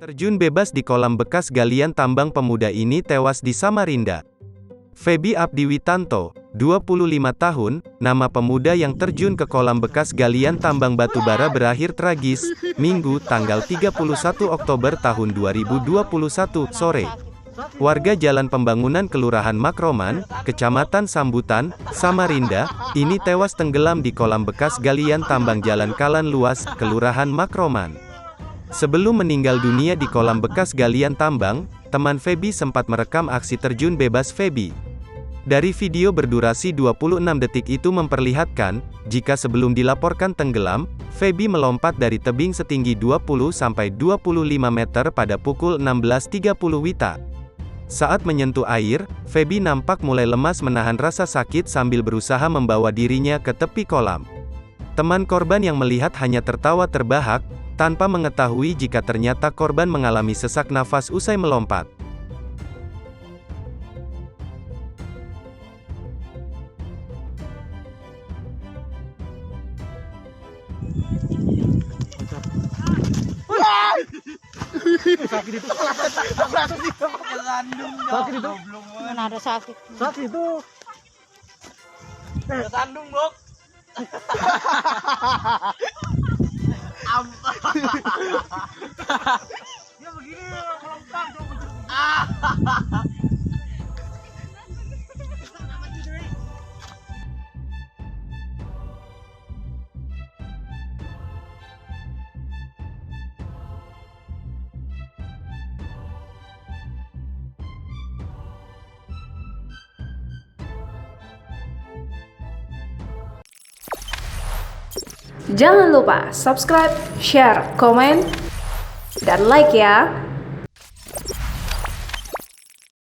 Terjun bebas di kolam bekas galian tambang, pemuda ini tewas di Samarinda. Feby Abdiwitanto, 25 tahun, nama pemuda yang terjun ke kolam bekas galian tambang batubara berakhir tragis, Minggu, tanggal 31 Oktober tahun 2021, sore. Warga Jalan Pembangunan Kelurahan Makroman, Kecamatan Sambutan, Samarinda, ini tewas tenggelam di kolam bekas galian tambang Jalan Kalan Luas, Kelurahan Makroman. Sebelum meninggal dunia di kolam bekas galian tambang, teman Feby sempat merekam aksi terjun bebas Feby. Dari video berdurasi 26 detik itu memperlihatkan, jika sebelum dilaporkan tenggelam, Feby melompat dari tebing setinggi 20-25 meter pada pukul 16.30 WITA. Saat menyentuh air, Feby nampak mulai lemas menahan rasa sakit sambil berusaha membawa dirinya ke tepi kolam. Teman korban yang melihat hanya tertawa terbahak, tanpa mengetahui jika ternyata korban mengalami sesak nafas usai melompat. Sakit itu. Sakit itu. Mana ada sakit? Sakit itu. Kesandung, Bok. Ya begini melompat. Jangan lupa subscribe, share, komen, dan like ya.